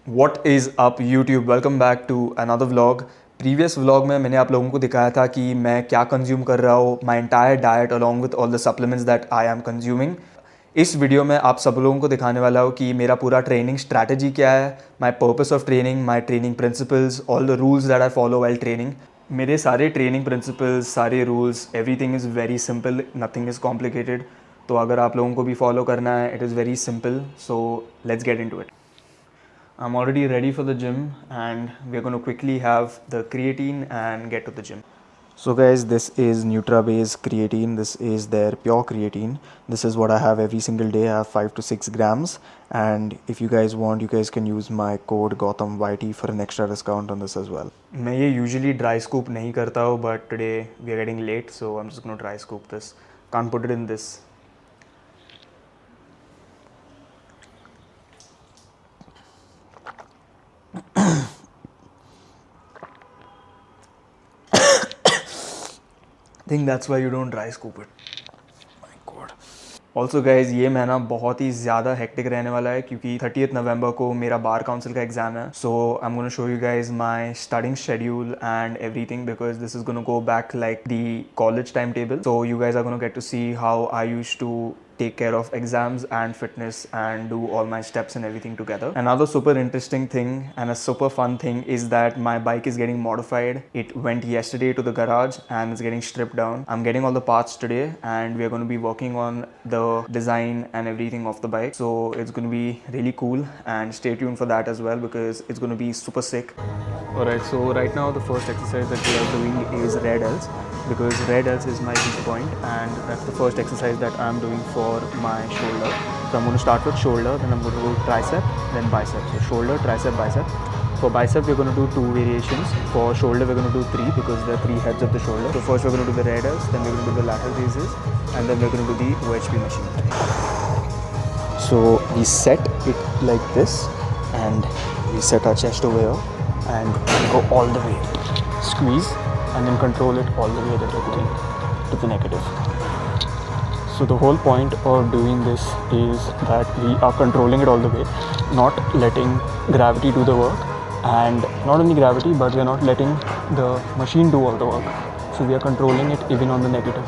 What is up YouTube? Welcome back to another vlog. Previous vlog में मैंने आप लोगों को दिखाया था कि मैं क्या कंज्यूम कर रहा हूँ, my entire diet along with all the supplements that I am consuming. इस वीडियो में आप सब लोगों को दिखाने वाला हूँ कि मेरा पूरा ट्रेनिंग स्ट्रैटेजी क्या है, my purpose of training, my training principles, all the rules that I follow while training. मेरे सारे ट्रेनिंग प्रिंसिपल्स, सारे rules, everything is very simple, nothing is complicated. तो अगर आप लोगों को भी फॉलो करना है, it is very simple. So let's get into it. I'm already ready for the gym and we're going to quickly have the creatine and get to the gym. So guys, this is Nutrabase creatine. This is their pure creatine. This is what I have every single day. I have 5 to 6 grams, and if you guys want, you guys can use my code GAUTAMYT for an extra discount on this as well. मैं ये usually dry scoop नहीं करता हूँ, but today we are getting late, so I'm just going to dry scoop this. Can't put it in this. I think that's why you don't dry scoop it. My God. Also guys, ये महीना बहुत ही ज़्यादा hectic रहने वाला है क्योंकि 30th नवंबर को मेरा बार काउंसिल का एग्ज़ाम है. So I'm going to show you guys my studying schedule and everything because this is going to go back like the college timetable. So you guys are going to get to see how I used to take care of exams and fitness and do all my steps and everything together. Another super interesting thing and a super fun thing is that my bike is getting modified. It went yesterday to the garage and it's getting stripped down. I'm getting all the parts today and we're going to be working on the design and everything of the bike. So it's going to be really cool and stay tuned for that as well because it's going to be super sick. Alright, so right now the first exercise that we are doing is red L's because red L's is my weak point and that's the first exercise that I'm doing for my shoulder. So I'm going to start with shoulder, then I'm going to do tricep, then bicep. So shoulder, tricep, bicep. For bicep we're going to do 2 variations. For shoulder we're going to do 3 because there are 3 heads of the shoulder. So first we're going to do the red L's, then we're going to do the lateral raises, and then we're going to do the OHP machine. So we set it like this and we set our chest over here and go all the way. Squeeze and then control it all the way to the negative. So the whole point of doing this is that we are controlling it all the way, not letting gravity do the work, and not only gravity but we are not letting the machine do all the work. So we are controlling it even on the negative.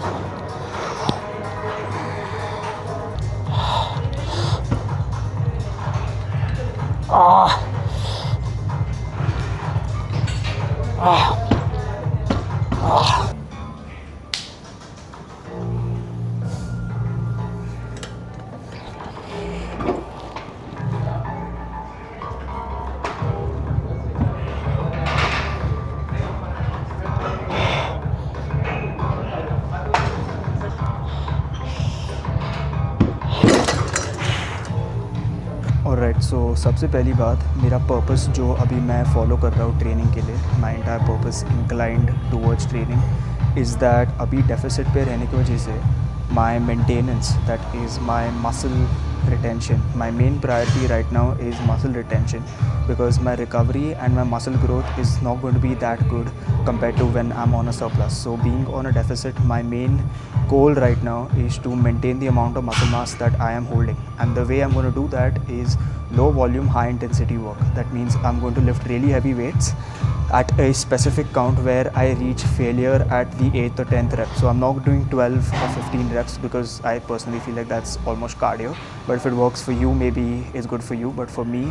Alright, so सबसे पहली बात, मेरा purpose जो अभी मैं follow कर रहा हूँ ट्रेनिंग के लिए, my entire purpose inclined towards training is that अभी डेफिसिट पे रहने की वजह से my maintenance, that is my muscle retention. My main priority right now is muscle retention because my recovery and my muscle growth is not going to be that good compared to when I'm on a surplus. So being on a deficit, my main goal right now is to maintain the amount of muscle mass that I am holding, and the way I'm going to do that is low volume high intensity work. That means I'm going to lift really heavy weights at a specific count where I reach failure at the 8th or 10th rep. So I'm not doing 12 or 15 reps because I personally feel like that's almost cardio. But if it works for you, maybe it's good for you. But for me,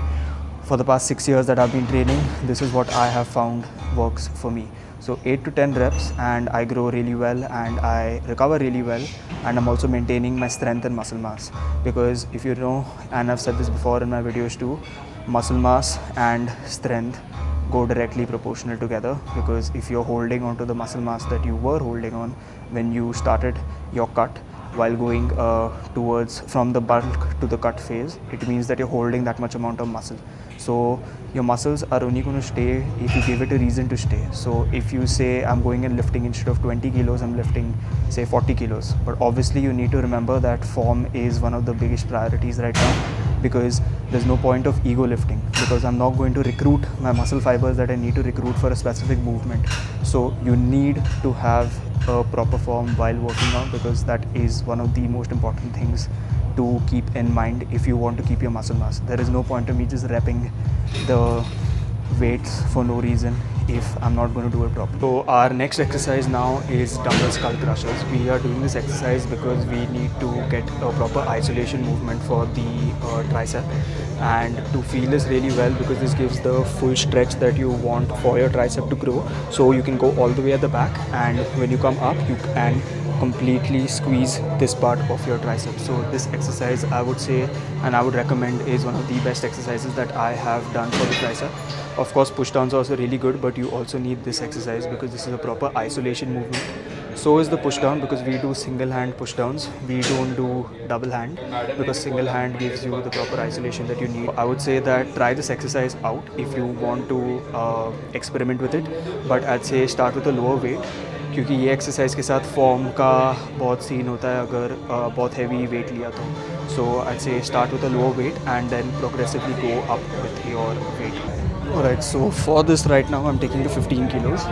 for the past 6 years that I've been training, this is what I have found works for me. So 8 to 10 reps and I grow really well and I recover really well, and I'm also maintaining my strength and muscle mass. Because if you know, and I've said this before in my videos too, muscle mass and strength go directly proportional together, because if you're holding on to the muscle mass that you were holding on when you started your cut while going towards from the bulk to the cut phase, it means that you're holding that much amount of muscle. So your muscles are only going to stay if you give it a reason to stay. So if you say I'm going and lifting, instead of 20 kilos I'm lifting say 40 kilos, but obviously you need to remember that form is one of the biggest priorities right now, because there's no point of ego lifting, because I'm not going to recruit my muscle fibers that I need to recruit for a specific movement. So you need to have a proper form while working out, because that is one of the most important things to keep in mind if you want to keep your muscle mass. There is no point of me just repping the weights for no reason if I'm not going to do it properly. So our next exercise now is dumbbell skull crushers. We are doing this exercise because we need to get a proper isolation movement for the tricep, and to feel this really well, because this gives the full stretch that you want for your tricep to grow. So you can go all the way at the back, and when you come up you can completely squeeze this part of your tricep. So this exercise, I would say, and I would recommend, is one of the best exercises that I have done for the tricep. Of course, push downs are also really good, but you also need this exercise because this is a proper isolation movement. So is the push down, because we do single hand push downs. We don't do double hand because single hand gives you the proper isolation that you need. I would say that try this exercise out if you want to experiment with it, but I'd say start with a lower weight, क्योंकि ये exercise के साथ form का बहुत scene होता है अगर बहुत हैवी वेट लिया तो. So I say start with a low weight and then progressively go up with your weight. Alright, so for this right now I'm taking the 15 kilos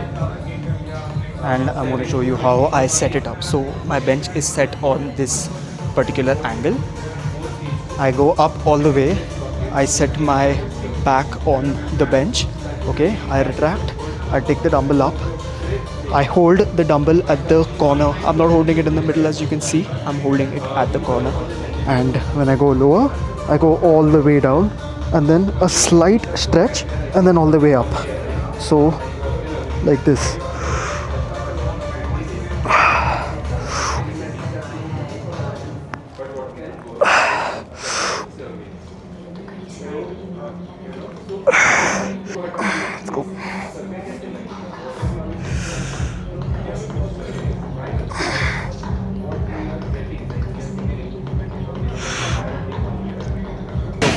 and I'm going to show you how I set it up. So my bench is set on this particular angle. I go up all the way. I set my back on the bench. Okay, I retract. I take the dumbbell up. I hold the dumbbell at the corner. I'm not holding it in the middle, as you can see. I'm holding it at the corner. And when I go lower, I go all the way down, and then a slight stretch, and then all the way up. So like this. Let's go.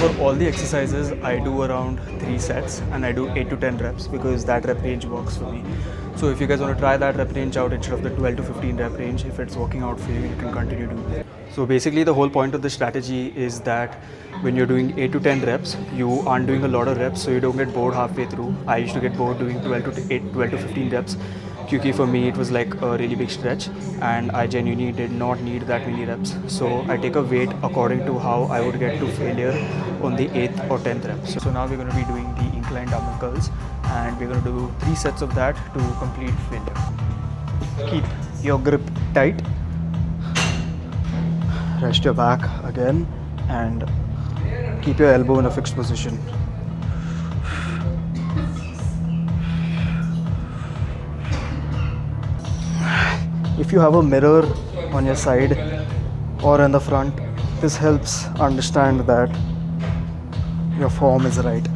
For all the exercises, I do around 3 sets and I do 8 to 10 reps because that rep range works for me. So if you guys want to try that rep range out instead of the 12 to 15 rep range, if it's working out for you, you can continue doing it. So basically the whole point of the strategy is that when you're doing 8 to 10 reps, you aren't doing a lot of reps, so you don't get bored halfway through. I used to get bored doing 12 to 15 reps. Because for me it was like a really big stretch and I genuinely did not need that many reps. So I take a weight according to how I would get to failure on the 8th or 10th rep. So now we're going to be doing the incline dumbbell curls and we're going to do 3 sets of that to complete failure. Keep your grip tight. Rest your back again and keep your elbow in a fixed position. If you have a mirror on your side or in the front, this helps understand that your form is right.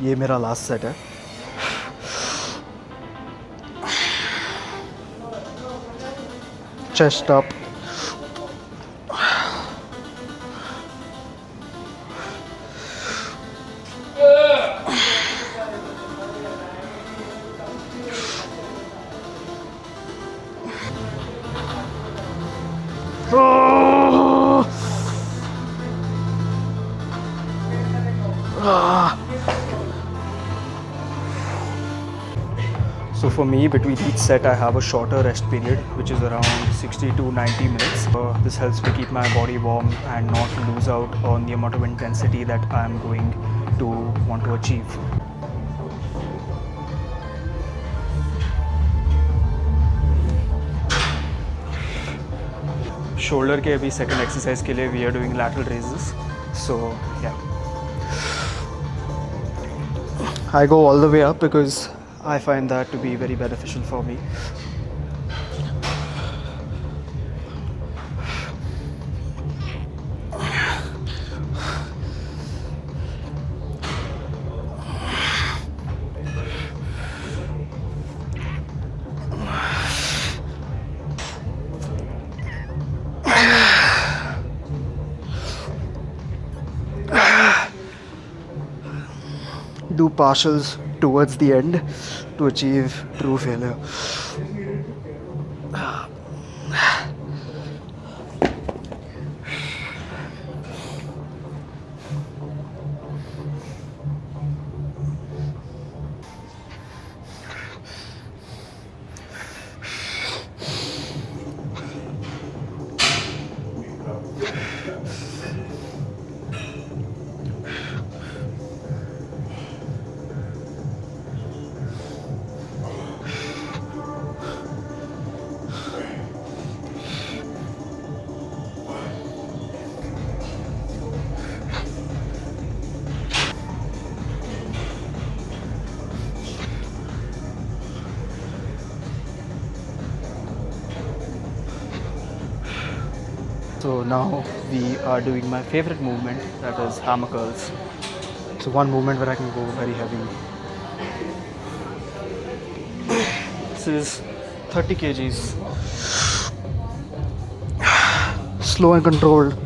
ये मेरा last set है. Chest up. So for me, between each set I have a shorter rest period, which is around 60 to 90 minutes. This helps me keep my body warm and not lose out on the amount of intensity that I am going to want to achieve. Shoulder के अभी second exercise के लिए we are doing lateral raises. So yeah, I go all the way up because I find that to be very beneficial for me. do partials towards the end to achieve true failure. So now we are doing my favorite movement, that is hammer curls. So one movement where I can go very heavy. This is 30 kgs. Slow and controlled.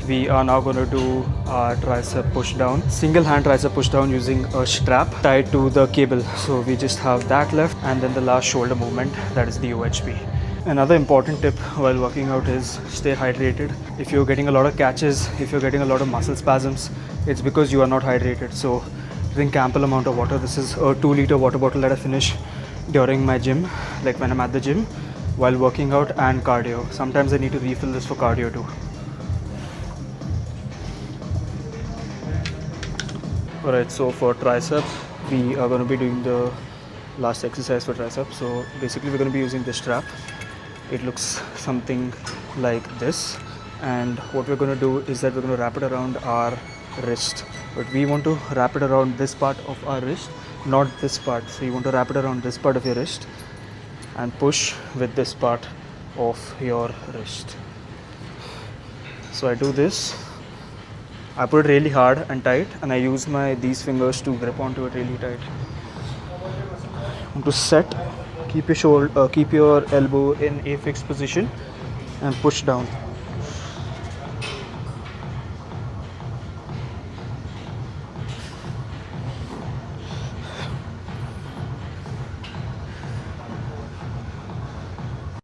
We are now going to do our tricep push down, single hand tricep push down using a strap tied to the cable. So we just have that left, and then the last shoulder movement, that is the OHP. Another important tip while working out is stay hydrated. If you're getting a lot of catches, if you're getting a lot of muscle spasms, it's because you are not hydrated. So drink ample amount of water. This is a 2-liter water bottle that I finish during my gym, like when I'm at the gym, while working out and cardio. Sometimes I need to refill this for cardio too. Alright, so for tricep, we are going to be doing the last exercise for tricep. So basically we're going to be using this strap. It looks something like this, and what we're going to do is that we're going to wrap it around our wrist, but we want to wrap it around this part of our wrist, not this part. So you want to wrap it around this part of your wrist and push with this part of your wrist. So I do this. I put it really hard and tight, and I use these fingers to grip onto it really tight. To set, keep your elbow in a fixed position and push down.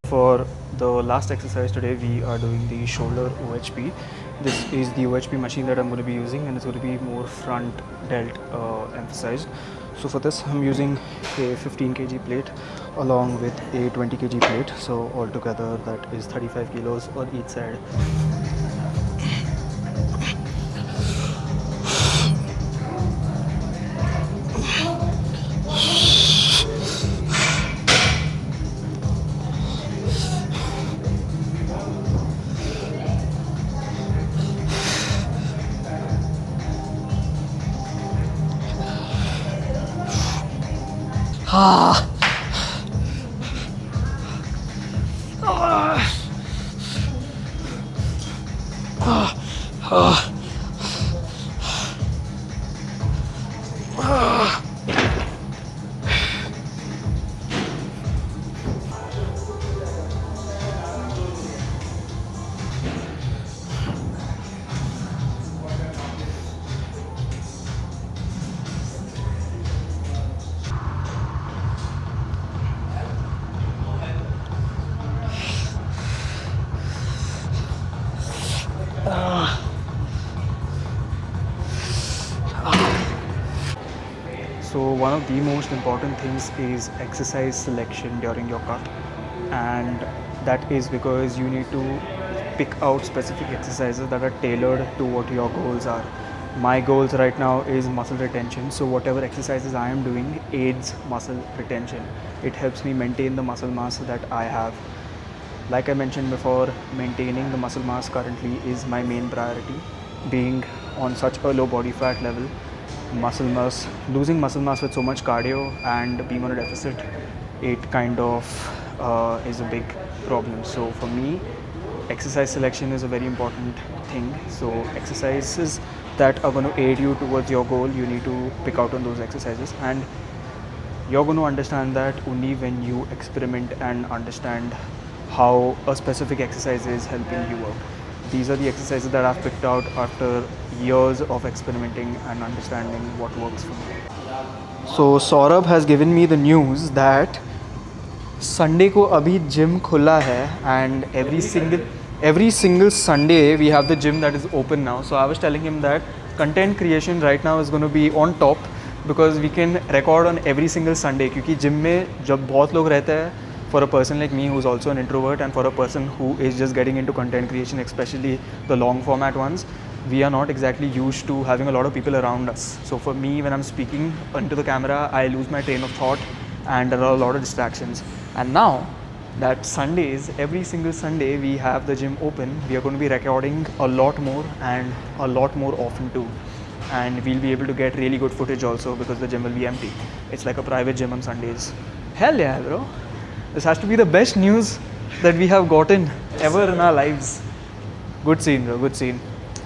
For the last exercise today, we are doing the shoulder OHP. This is the OHP machine that I'm going to be using, and it's going to be more front delt emphasized. So for this, I'm using a 15 kg plate along with a 20 kg plate. So altogether, that is 35 kilos on each side. So one of the most important things is exercise selection during your cut, and that is because you need to pick out specific exercises that are tailored to what your goals are. My goals right now is muscle retention, so whatever exercises I am doing aids muscle retention. It helps me maintain the muscle mass that I have. Like I mentioned before, maintaining the muscle mass currently is my main priority. Being on such a low body fat level, losing muscle mass with so much cardio and being on a deficit, it kind of is a big problem. So for me, exercise selection is a very important thing. So exercises that are going to aid you towards your goal, you need to pick out on those exercises, and you're going to understand that only when you experiment and understand how a specific exercise is helping you out. These are the exercises that I've picked out after years of experimenting and understanding what works for me. So Saurabh has given me the news that Sunday को अभी gym खुला है, and every single Sunday we have the gym that is open now. So I was telling him that content creation right now is going to be on top because we can record on every single Sunday. क्योंकि gym में जब बहुत लोग रहते हैं, for a person like me who's also an introvert and for a person who is just getting into content creation, especially the long format ones, we are not exactly used to having a lot of people around us. So for me, when I'm speaking into the camera, I lose my train of thought and there are a lot of distractions. And now that Sundays, every single Sunday we have the gym open, we are going to be recording a lot more and a lot more often too. And we'll be able to get really good footage also because the gym will be empty. It's like a private gym on Sundays. Hell yeah, bro. This has to be the best news that we have gotten ever in our lives. Good scene, bro. Good scene.